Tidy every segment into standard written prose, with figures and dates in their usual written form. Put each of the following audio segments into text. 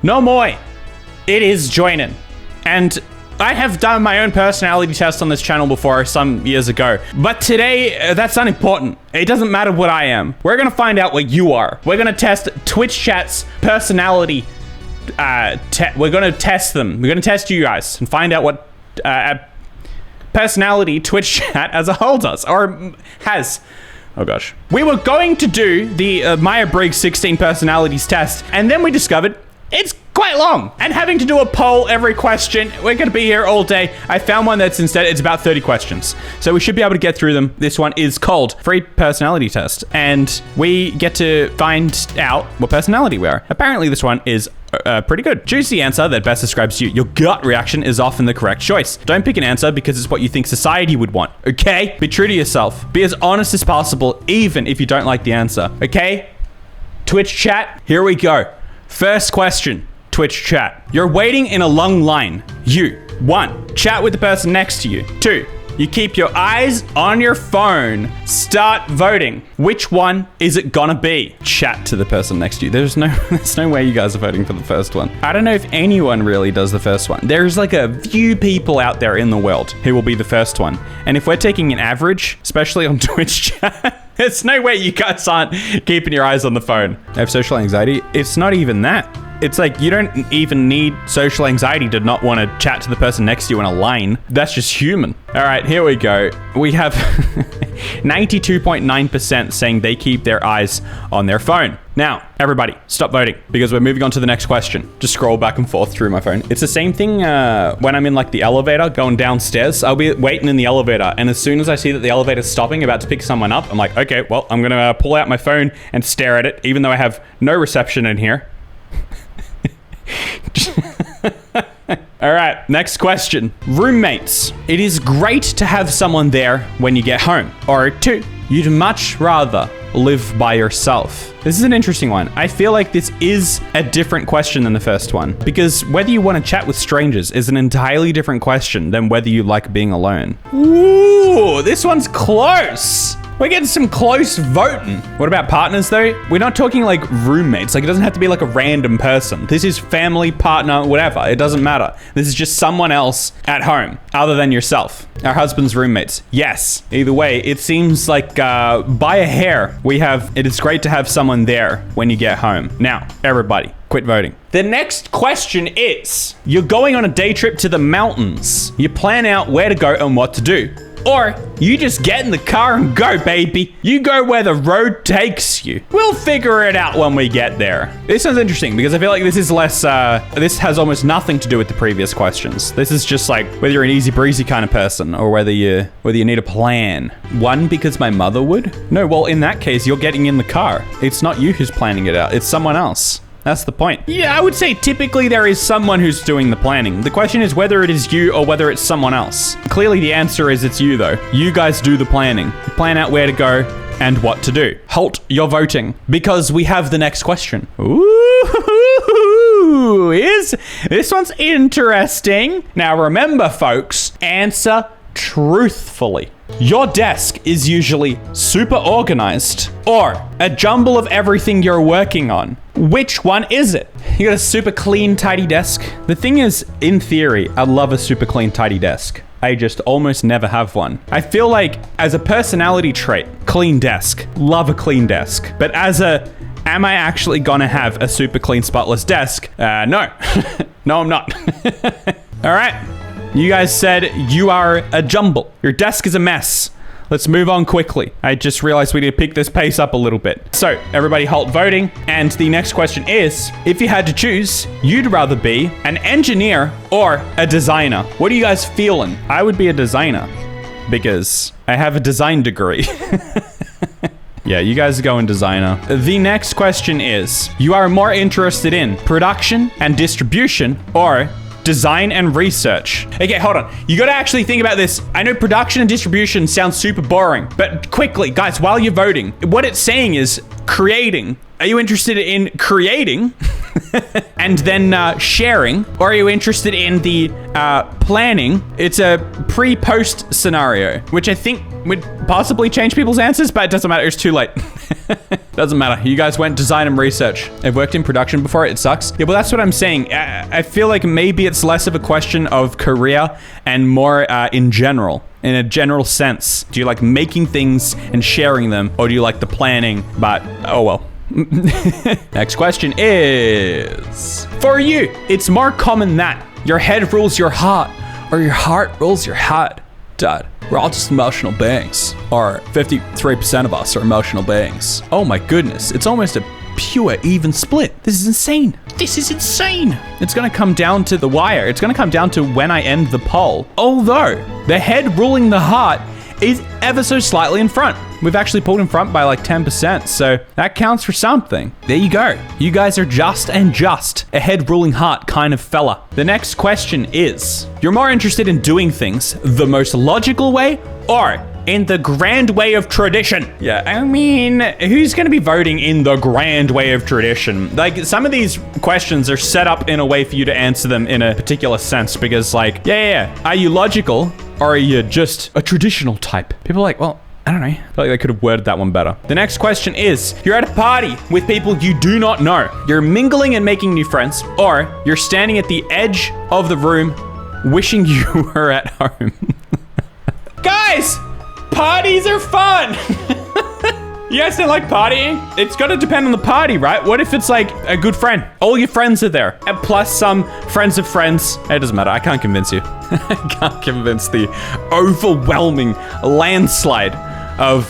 No more. It is Joinen. And I have done my own personality test on this channel before some years ago. But today, that's unimportant. It doesn't matter what I am. We're going to find out what you are. We're going to test Twitch chat's personality. We're going to test them. We're going to test you guys and find out what personality Twitch chat as a whole does or has. Oh gosh. We were going to do the Myers-Briggs 16 personalities test, and then we discovered it's quite long. And having to do a poll every question, we're going to be here all day. I found one that's instead, it's about 30 questions. So we should be able to get through them. This one is called Free Personality Test. And we get to find out what personality we are. Apparently this one is pretty good. Choose the answer that best describes you. Your gut reaction is often the correct choice. Don't pick an answer because it's what you think society would want. Okay? Be true to yourself. Be as honest as possible, even if you don't like the answer. Okay? Twitch chat, here we go. First question, Twitch chat. You're waiting in a long line. You, 1, chat with the person next to you. 2, you keep your eyes on your phone. Start voting. Which one is it gonna be? Chat to the person next to you. There's no way you guys are voting for the first one. I don't know if anyone really does the first one. There's like a few people out there in the world who will be the first one. And if we're taking an average, especially on Twitch chat, there's no way you guys aren't keeping your eyes on the phone. I have social anxiety. It's not even that. It's like you don't even need social anxiety to not want to chat to the person next to you in a line. That's just human. All right, here we go. We have 92.9% saying they keep their eyes on their phone. Now, everybody, stop voting because we're moving on to the next question. Just scroll back and forth through my phone. It's the same thing when I'm in like the elevator going downstairs. I'll be waiting in the elevator, and as soon as I see that the elevator's stopping, about to pick someone up, I'm like, okay, well, I'm gonna pull out my phone and stare at it, even though I have no reception in here. All right, next question. Roommates. It is great to have someone there when you get home. Or 2, you'd much rather live by yourself. This is an interesting one. I feel like this is a different question than the first one, because whether you want to chat with strangers is an entirely different question than whether you like being alone. Ooh, this one's close. We're getting some close voting. What about partners though? We're not talking like roommates. Like it doesn't have to be like a random person. This is family, partner, whatever. It doesn't matter. This is just someone else at home other than yourself. Our husband's roommates. Yes. Either way, it seems like by a hair, it is great to have someone there when you get home. Now, everybody, quit voting. The next question is, you're going on a day trip to the mountains. You plan out where to go and what to do. Or you just get in the car and go, baby. You go where the road takes you. We'll figure it out when we get there. This sounds interesting because I feel like this is less, this has almost nothing to do with the previous questions. This is just like whether you're an easy breezy kind of person or whether you need a plan. 1, because my mother would? No, well, in that case, you're getting in the car. It's not you who's planning it out. It's someone else. That's the point. Yeah, I would say typically there is someone who's doing the planning. The question is whether it is you or whether it's someone else. Clearly the answer is it's you though. You guys do the planning. You plan out where to go and what to do. Halt your voting because we have the next question. Ooh, this one's interesting. Now remember folks, answer truthfully. Your desk is usually super organized or a jumble of everything you're working on. Which one is it? You got a super clean, tidy desk? The thing is, in theory, I love a super clean, tidy desk. I just almost never have one. I feel like as a personality trait, clean desk, love a clean desk. But as am I actually gonna have a super clean, spotless desk? No. No, I'm not. All right. You guys said you are a jumble. Your desk is a mess. Let's move on quickly. I just realized we need to pick this pace up a little bit. So everybody halt voting. And the next question is, if you had to choose, you'd rather be an engineer or a designer. What are you guys feeling? I would be a designer because I have a design degree. Yeah, you guys are going designer. The next question is, you are more interested in production and distribution or design and research? Okay, hold on. You gotta actually think about this. I know production and distribution sounds super boring, but quickly, guys, while you're voting, what it's saying is creating. Are you interested in creating and then sharing? Or are you interested in the planning? It's a pre-post scenario, which I think would possibly change people's answers, but it doesn't matter. It's too late. Doesn't matter. You guys went design and research. I've worked in production before. It sucks. Yeah, well, that's what I'm saying. I feel like maybe it's less of a question of career and more in general. In a general sense. Do you like making things and sharing them, or do you like the planning? But, oh well. Next question is, for you, it's more common that your head rules your heart, or your heart rules your head. Dad, we're all just emotional beings. Or 53% of us are emotional beings. Oh my goodness, it's almost a pure even split. This is insane. This is insane. It's gonna come down to the wire. It's gonna come down to when I end the poll. Although the head ruling the heart is ever so slightly in front. We've actually pulled in front by like 10%, so that counts for something. There you go. You guys are just a head ruling heart kind of fella. The next question is, you're more interested in doing things the most logical way or in the grand way of tradition? Yeah, I mean, who's going to be voting in the grand way of tradition? Like, some of these questions are set up in a way for you to answer them in a particular sense because, like, yeah. Are you logical or are you just a traditional type? People are like, well, I don't know. I feel like they could have worded that one better. The next question is, you're at a party with people you do not know. You're mingling and making new friends, or you're standing at the edge of the room wishing you were at home. Guys! Parties are fun! You guys don't like partying? It's gotta depend on the party, right? What if it's like a good friend? All your friends are there. And plus some friends of friends. It doesn't matter, I can't convince you. I can't convince the overwhelming landslide of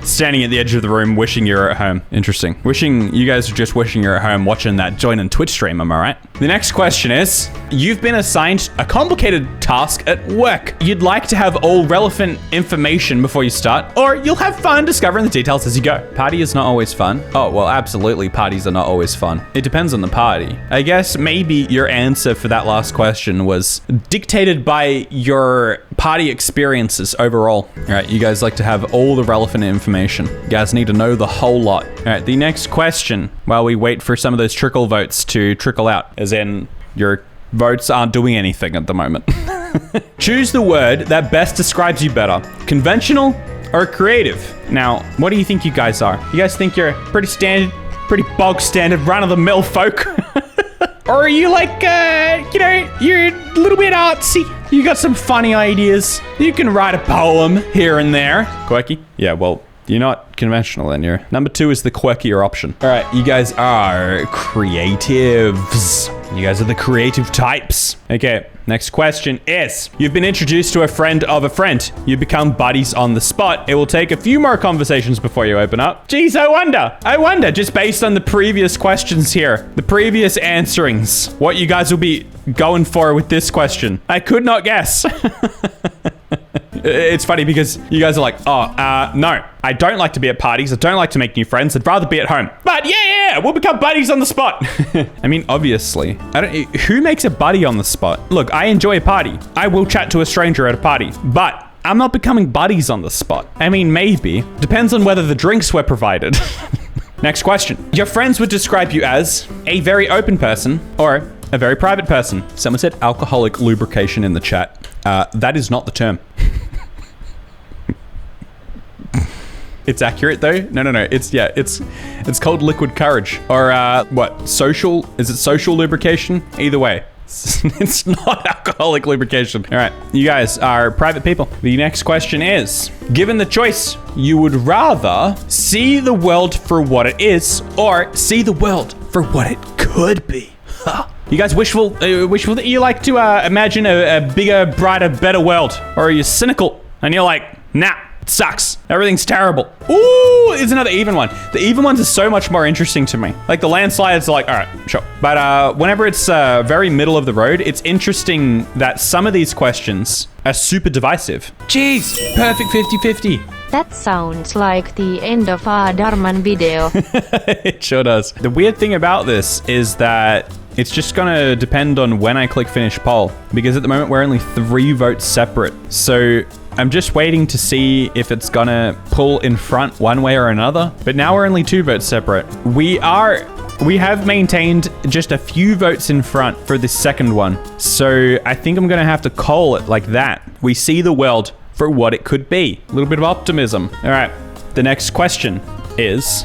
standing at the edge of the room wishing you're at home. Interesting. You guys are just wishing you're at home watching that Joinen Twitch stream, am I right? The next question is, you've been assigned a complicated task at work. You'd like to have all relevant information before you start, or you'll have fun discovering the details as you go. Party is not always fun. Oh, well, absolutely, parties are not always fun. It depends on the party. I guess maybe your answer for that last question was dictated by your party experiences overall. All right, you guys like to have all the relevant information. You guys need to know the whole lot. All right, the next question, while we wait for some of those trickle votes to trickle out, as in your votes aren't doing anything at the moment. Choose the word that best describes you better, conventional or creative. Now, what do you think you guys are? You guys think you're pretty standard, pretty bog standard, run-of-the-mill folk? Or are you like, you're a little bit artsy? You got some funny ideas. You can write a poem here and there. Quirky? Yeah, well, you're not conventional then. You're number 2 is the quirkier option. All right, you guys are creatives. You guys are the creative types. Okay, next question is, you've been introduced to a friend of a friend. You become buddies on the spot. It will take a few more conversations before you open up. Geez, I wonder, just based on the previous questions here, the previous answerings, what you guys will be going for with this question. I could not guess. It's funny because you guys are like, no, I don't like to be at parties. I don't like to make new friends. I'd rather be at home. But yeah, we'll become buddies on the spot. I mean, obviously, who makes a buddy on the spot? Look, I enjoy a party. I will chat to a stranger at a party, but I'm not becoming buddies on the spot. I mean, maybe. Depends on whether the drinks were provided. Next question. Your friends would describe you as a very open person or a very private person. Someone said alcoholic lubrication in the chat. That is not the term. It's accurate though? No. It's called liquid courage. Or what? Social? Is it social lubrication? Either way. It's not alcoholic lubrication. All right, you guys are private people. The next question is, given the choice, you would rather see the world for what it is or see the world for what it could be? You guys wishful that you like to imagine a bigger, brighter, better world? Or are you cynical and you're like, nah, it sucks. Everything's terrible. Ooh, it's another even one. The even ones are so much more interesting to me. Like the landslides are like, all right, sure. But whenever it's very middle of the road, it's interesting that some of these questions are super divisive. Jeez, perfect 50-50. That sounds like the end of our Darman video. It sure does. The weird thing about this is that it's just gonna depend on when I click finish poll, because at the moment we're only 3 votes separate. So I'm just waiting to see if it's gonna pull in front one way or another. But now we're only 2 votes separate. We are we have maintained just a few votes in front for this second one. So I think I'm going to have to call it like that. We see the world for what it could be. A little bit of optimism. All right. The next question is,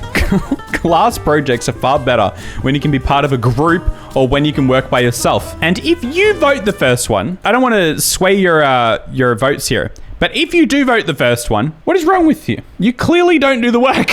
class projects are far better when you can be part of a group or when you can work by yourself. And if you vote the first one, I don't want to sway your votes here, but if you do vote the first one, what is wrong with you? You clearly don't do the work.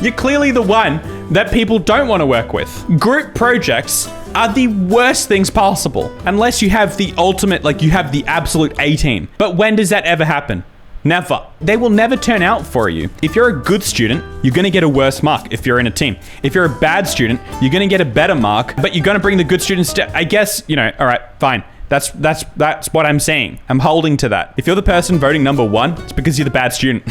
You're clearly the one that people don't want to work with. Group projects are the worst things possible, unless you have the ultimate, like you have the absolute A team. But when does that ever happen? Never. They will never turn out for you. If you're a good student, you're going to get a worse mark if you're in a team. If you're a bad student, you're going to get a better mark, but you're going to bring the good students to, I guess, you know, all right, fine. That's what I'm saying. I'm holding to that. If you're the person voting number 1, it's because you're the bad student.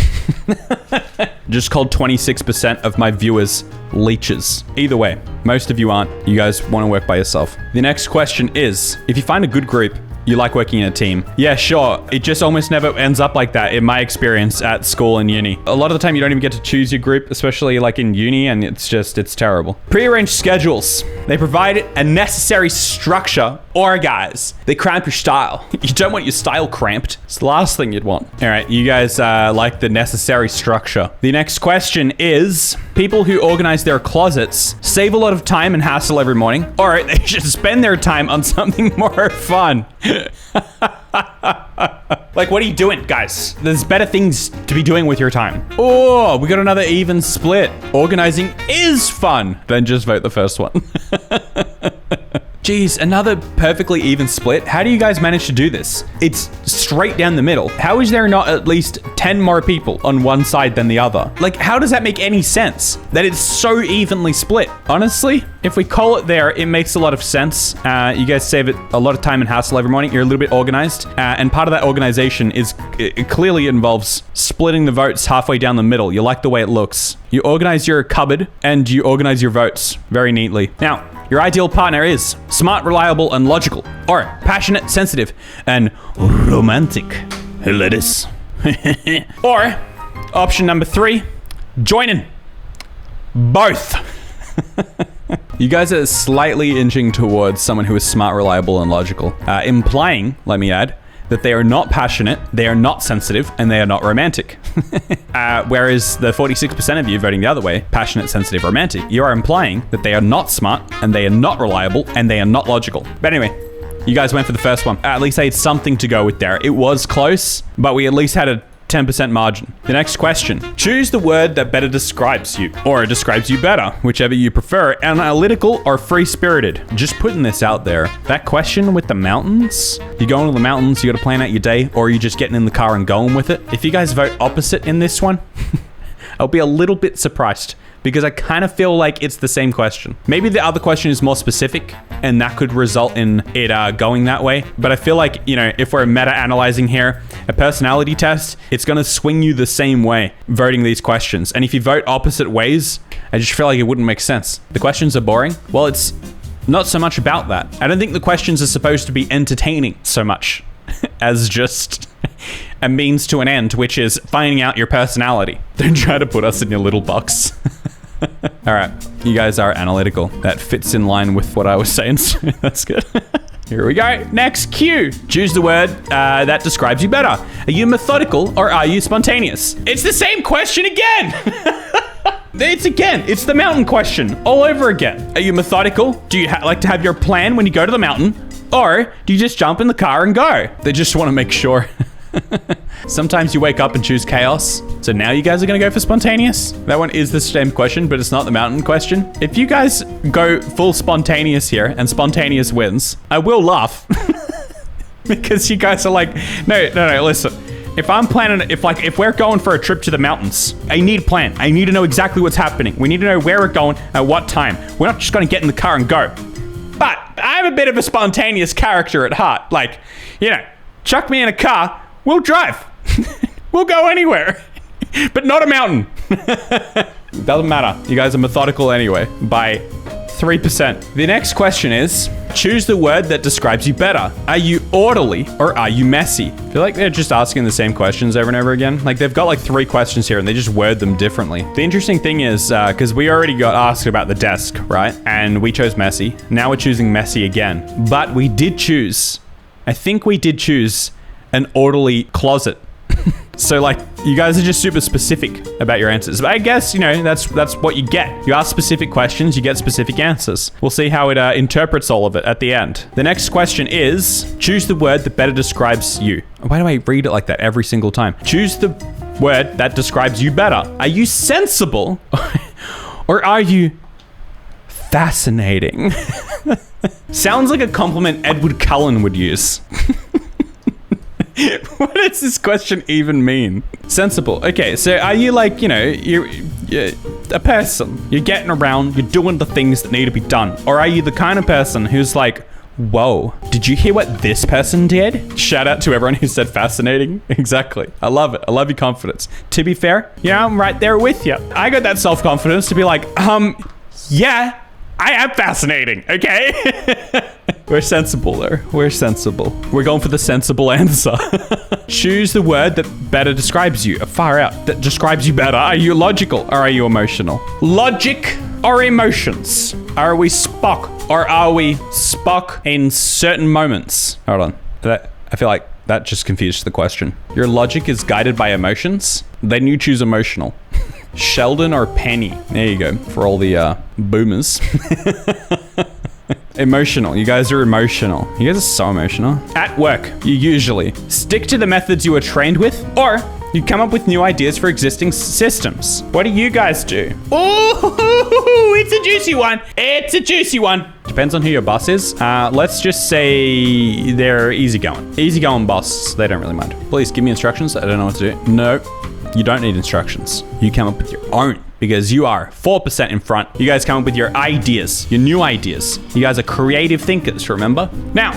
Just called 26% of my viewers leeches. Either way, most of you aren't. You guys want to work by yourself. The next question is, if you find a good group, you like working in a team. Yeah, sure. It just almost never ends up like that in my experience at school and uni. A lot of the time you don't even get to choose your group, especially like in uni, and it's terrible. Prearranged schedules. They provide a necessary structure. Or guys, they cramp your style. You don't want your style cramped. It's the last thing you'd want. All right, you guys like the necessary structure. The next question is, people who organize their closets save a lot of time and hassle every morning, or they should spend their time on something more fun. Like, what are you doing, guys? There's better things to be doing with your time. Oh, we got another even split. Organizing is fun. Then just vote the first one. Geez, another perfectly even split. How do you guys manage to do this? It's straight down the middle. How is there not at least 10 more people on one side than the other? Like, how does that make any sense? That it's so evenly split. Honestly, if we call it there, it makes a lot of sense. You guys save it a lot of time and hassle every morning. You're a little bit organized. And part of that organization is, it clearly involves splitting the votes halfway down the middle. You like the way it looks. You organize your cupboard and you organize your votes very neatly. Now, your ideal partner is smart, reliable, and logical, or passionate, sensitive, and romantic. Lettuce. Or option number 3, Joinen. Both. You guys are slightly inching towards someone who is smart, reliable, and logical, implying, let me add, that they are not passionate, they are not sensitive, and they are not romantic. Whereas the 46% of you voting the other way, passionate, sensitive, romantic, you are implying that they are not smart, and they are not reliable, and they are not logical. But anyway, you guys went for the first one. At least I had something to go with there. It was close, but we at least had a 10% margin. The next question. Choose the word that better describes you, or describes you better, whichever you prefer, analytical or free-spirited. Just putting this out there. That question with the mountains, you going to the mountains, you gotta plan out your day, or are you just getting in the car and going with it? If you guys vote opposite in this one, I'll be a little bit surprised, because I kind of feel like it's the same question. Maybe the other question is more specific, and that could result in it going that way. But I feel like, you know, if we're meta-analyzing here, a personality test, it's gonna swing you the same way, voting these questions. And if you vote opposite ways, I just feel like it wouldn't make sense. The questions are boring. Well, it's not so much about that. I don't think the questions are supposed to be entertaining so much as just a means to an end, which is finding out your personality. Don't try to put us in your little box. All right, you guys are analytical. That fits in line with what I was saying, so that's good. Here we go. Next, Q. Choose the word that describes you better. Are you methodical or are you spontaneous? It's the same question again. It's the mountain question all over again. Are you methodical? Do you like to have your plan when you go to the mountain? Or do you just jump in the car and go? They just want to make sure. Sometimes you wake up and choose chaos. So now you guys are going to go for spontaneous? That one is the same question, but it's not the mountain question. If you guys go full spontaneous here and spontaneous wins, I will laugh. Because you guys are like, no, listen. If I'm planning, if we're going for a trip to the mountains, I need a plan. I need to know exactly what's happening. We need to know where we're going at what time. We're not just going to get in the car and go. But I'm a bit of a spontaneous character at heart. Like, you know, chuck me in a car, we'll drive. We'll go anywhere. But not a mountain. Doesn't matter. You guys are methodical anyway by 3%. The next question is, choose the word that describes you better. Are you orderly or are you messy? I feel like they're just asking the same questions over and over again. Like they've got like 3 questions here and they just word them differently. The interesting thing is, because we already got asked about the desk, right? And we chose messy. Now we're choosing messy again. But we did choose, I think we did choose an orderly closet. So like you guys are just super specific about your answers. But I guess, you know, that's what you get. You ask specific questions, you get specific answers. We'll see how it interprets all of it at the end. The next question is, choose the word that better describes you. Why do I read it like that every single time? Choose the word that describes you better. Are you sensible or are you fascinating? Sounds like a compliment Edward Cullen would use. What does this question even mean? Sensible. Okay, so are you like, you know, you're a person. You're getting around, you're doing the things that need to be done. Or are you the kind of person who's like, whoa, did you hear what this person did? Shout out to everyone who said fascinating. Exactly. I love it. I love your confidence. To be fair, yeah, I'm right there with you. I got that self-confidence to be like, yeah, I am fascinating, okay? We're sensible there. We're sensible. We're going for the sensible answer. Choose the word that better describes you. Far out. That describes you better. Are you logical or are you emotional? Logic or emotions? Are we Spock or are we Spock in certain moments? Hold on. I feel like that just confused the question. Your logic is guided by emotions? Then you choose emotional. Sheldon or Penny? There you go. For all the boomers. Emotional. You guys are emotional. You guys are so emotional. At work, you usually stick to the methods you were trained with, or you come up with new ideas for existing systems. What do you guys do? Ooh, it's a juicy one. It's a juicy one. Depends on who your boss is. Let's just say they're easygoing. Easygoing boss. They don't really mind. Please give me instructions. I don't know what to do. No, you don't need instructions. You come up with your own. Because you are 4% in front. You guys come up with your ideas, your new ideas. You guys are creative thinkers, remember? Now,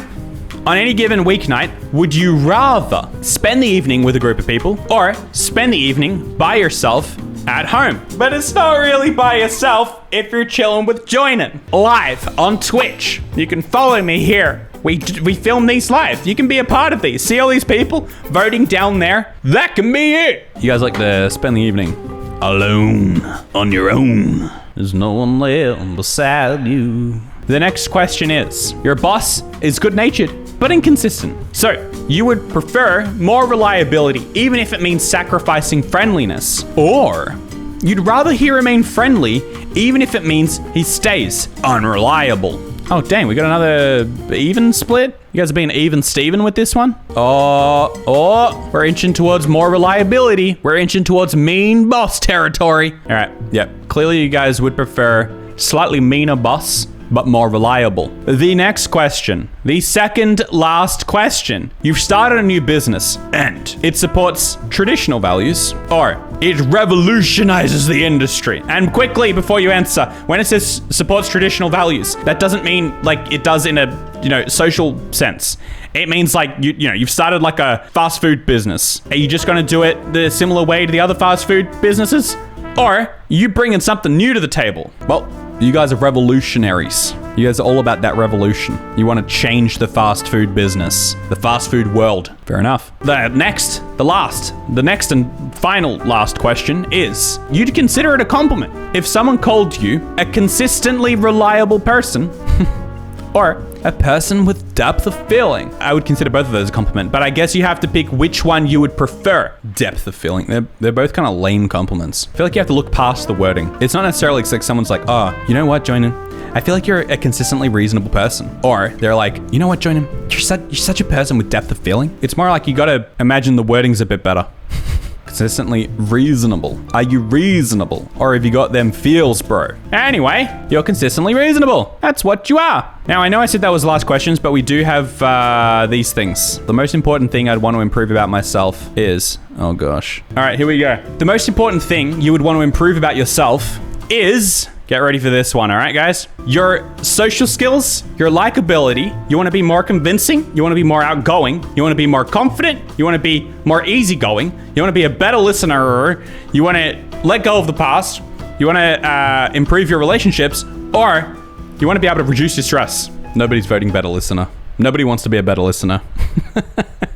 on any given weeknight, would you rather spend the evening with a group of people or spend the evening by yourself at home? But it's not really by yourself if you're chilling with Joinen. Live on Twitch. You can follow me here. We film these live. You can be a part of these. See all these people voting down there? That can be it. You guys like to spend the evening alone, on your own. There's no one there beside you. The next question is, your boss is good-natured, but inconsistent. So, you would prefer more reliability, even if it means sacrificing friendliness. Or, you'd rather he remain friendly, even if it means he stays unreliable. Oh, dang, we got another even split? You guys are being even Steven with this one? Oh, we're inching towards more reliability. We're inching towards mean boss territory. All right, yep. Clearly you guys would prefer slightly meaner boss, but more reliable. The next question, the second last question. You've started a new business and it supports traditional values or it revolutionizes the industry. And quickly before you answer, when it says supports traditional values, that doesn't mean like it does in a, you know, social sense. It means like, you know, you've started like a fast food business. Are you just going to do it the similar way to the other fast food businesses? Or you bringing something new to the table? Well, you guys are revolutionaries. You guys are all about that revolution. You want to change the fast food business, the fast food world. Fair enough. The next and final last question is, you'd consider it a compliment if someone called you a consistently reliable person or a person with depth of feeling. I would consider both of those a compliment, but I guess you have to pick which one you would prefer. Depth of feeling. They're both kind of lame compliments. I feel like you have to look past the wording. It's not necessarily like someone's like, oh, you know what, Joinen? I feel like you're a consistently reasonable person. Or they're like, you know what, Joinen? You're such a person with depth of feeling. It's more like you gotta imagine the wording's a bit better. Consistently reasonable. Are you reasonable? Or have you got them feels, bro? Anyway, you're consistently reasonable. That's what you are. Now, I know I said that was the last questions, but we do have these things. The most important thing I'd want to improve about myself is... Oh, gosh. All right, here we go. The most important thing you would want to improve about yourself is... Get ready for this one, all right, guys? Your social skills, your likability. You want to be more convincing. You want to be more outgoing. You want to be more confident. You want to be more easygoing. You want to be a better listener. You want to let go of the past. You want to improve your relationships. Or you You want to be able to reduce your stress. Nobody's voting better listener. Nobody wants to be a better listener.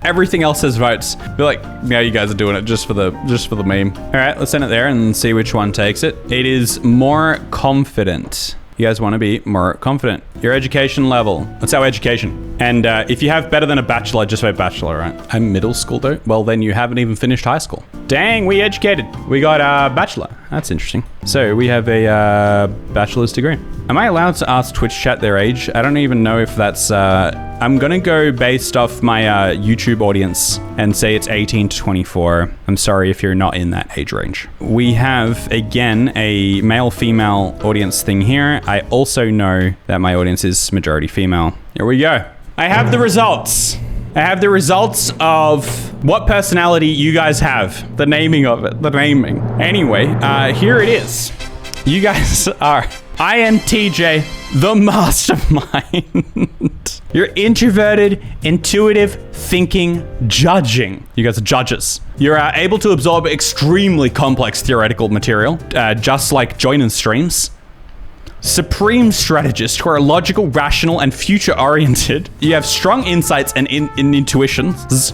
Everything else has votes. They're like, yeah, you guys are doing it just for the meme. All right, let's send it there and see which one takes it. It is more confident. You guys want to be more confident. Your education level. That's our education. And if you have better than a bachelor, just vote bachelor, right? I'm middle school though. Well, then you haven't even finished high school. Dang, we educated. We got a bachelor. That's interesting. So we have a bachelor's degree. Am I allowed to ask Twitch chat their age? I don't even know if that's... I'm gonna go based off my YouTube audience and say it's 18 to 24. I'm sorry if you're not in that age range. We have, again, a male-female audience thing here. I also know that my audience is majority female. Here we go. I have the results. I have the results of what personality you guys have. The naming of it. The naming. Anyway, here it is. You guys are INTJ, the mastermind. You're introverted, intuitive, thinking, judging. You guys are judges. You're able to absorb extremely complex theoretical material, just like Joinen streams. Supreme strategist who are logical, rational, and future-oriented. You have strong insights and intuitions,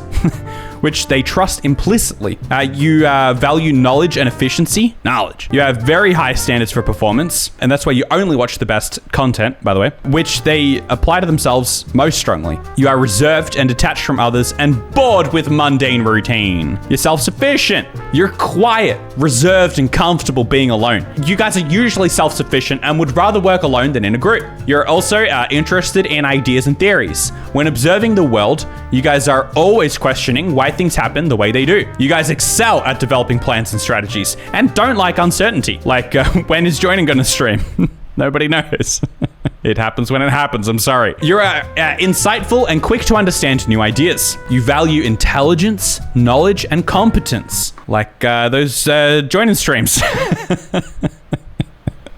which they trust implicitly. You value knowledge and efficiency. Knowledge. You have very high standards for performance, and that's why you only watch the best content, by the way, which they apply to themselves most strongly. You are reserved and detached from others and bored with mundane routine. You're self-sufficient. You're quiet, reserved, and comfortable being alone. You guys are usually self-sufficient and would rather work alone than in a group. You're also interested in ideas and theories. When observing the world, you guys are always questioning why things happen the way they do. You guys excel at developing plans and strategies and don't like uncertainty. Like, when is Joinen gonna stream? Nobody knows. It happens when it happens, I'm sorry. You're insightful and quick to understand new ideas. You value intelligence, knowledge, and competence. Like those Joinen streams.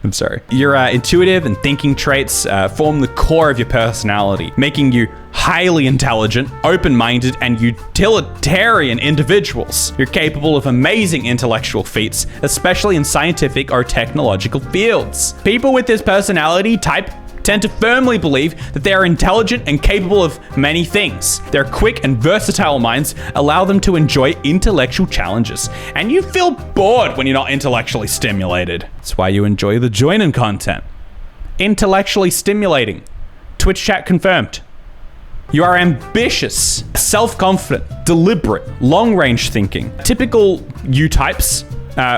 I'm sorry. Your intuitive and thinking traits form the core of your personality, making you highly intelligent, open-minded, and utilitarian individuals. You're capable of amazing intellectual feats, especially in scientific or technological fields. People with this personality type tend to firmly believe that they are intelligent and capable of many things. Their quick and versatile minds allow them to enjoy intellectual challenges, and you feel bored when you're not intellectually stimulated. That's why you enjoy the Joinen content. Intellectually stimulating. Twitch chat confirmed. You are ambitious, self-confident, deliberate, long-range thinking. Typical you types,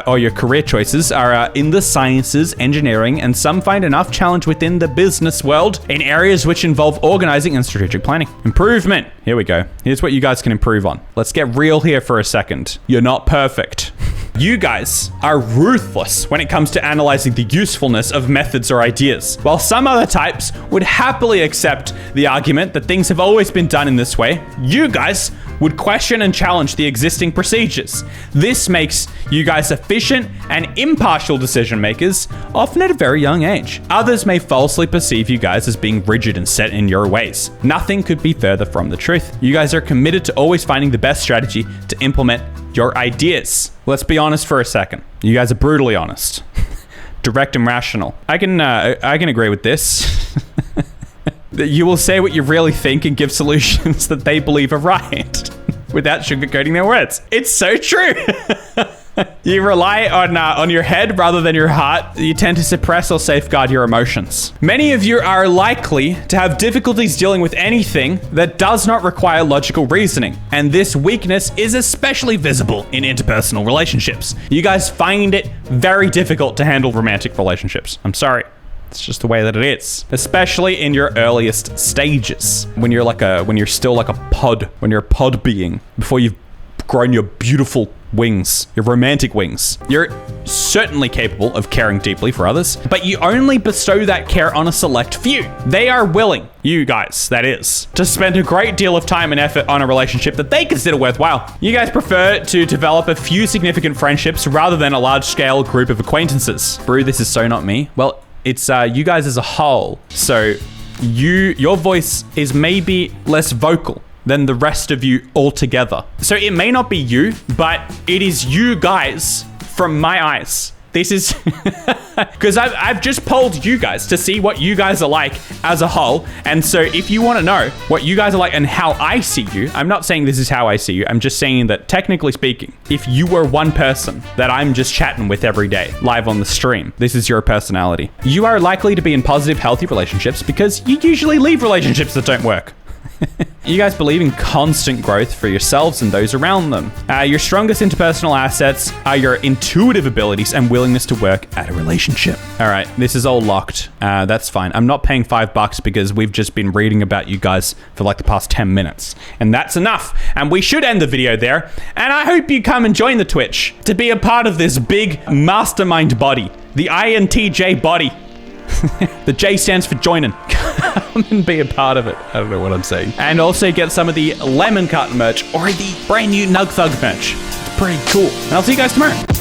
or your career choices, are in the sciences, engineering, and some find enough challenge within the business world in areas which involve organizing and strategic planning. Improvement. Here we go. Here's what you guys can improve on. Let's get real here for a second. You're not perfect. You guys are ruthless when it comes to analyzing the usefulness of methods or ideas. While some other types would happily accept the argument that things have always been done in this way, you guys would question and challenge the existing procedures. This makes you guys efficient and impartial decision makers, often at a very young age. Others may falsely perceive you guys as being rigid and set in your ways. Nothing could be further from the truth. You guys are committed to always finding the best strategy to implement your ideas. Let's be honest for a second. You guys are brutally honest. Direct and rational. I can agree with this. You will say what you really think and give solutions that they believe are right without sugarcoating their words. It's so true. You rely on your head rather than your heart. You tend to suppress or safeguard your emotions. Many of you are likely to have difficulties dealing with anything that does not require logical reasoning, and this weakness is especially visible in interpersonal relationships. You guys find it very difficult to handle romantic relationships. I'm sorry. It's just the way that it is, especially in your earliest stages, when you're still like a pod, when you're a pod being, before you've grown your beautiful wings, your romantic wings. You're certainly capable of caring deeply for others, but you only bestow that care on a select few. They are willing, you guys, that is, to spend a great deal of time and effort on a relationship that they consider worthwhile. You guys prefer to develop a few significant friendships rather than a large-scale group of acquaintances. Brew, this is so not me. Well, it's you guys as a whole. So your voice is maybe less vocal than the rest of you altogether. So it may not be you, but it is you guys, from my eyes, This is because I've just polled you guys to see what you guys are like as a whole. And so if you want to know what you guys are like and how I see you, I'm not saying this is how I see you. I'm just saying that technically speaking, if you were one person that I'm just chatting with every day live on the stream, this is your personality. You are likely to be in positive, healthy relationships because you usually leave relationships that don't work. You guys believe in constant growth for yourselves and those around them. Your strongest interpersonal assets are your intuitive abilities and willingness to work at a relationship. All right, this is all locked. That's fine. I'm not paying $5 because we've just been reading about you guys for like the past 10 minutes. And that's enough. And we should end the video there. And I hope you come and join the Twitch to be a part of this big mastermind body, the INTJ body. The J stands for Joinen. Come and be a part of it. I don't know what I'm saying. And also get some of the Lemon Carton merch or the brand new Nug Thug merch. It's pretty cool. And I'll see you guys tomorrow.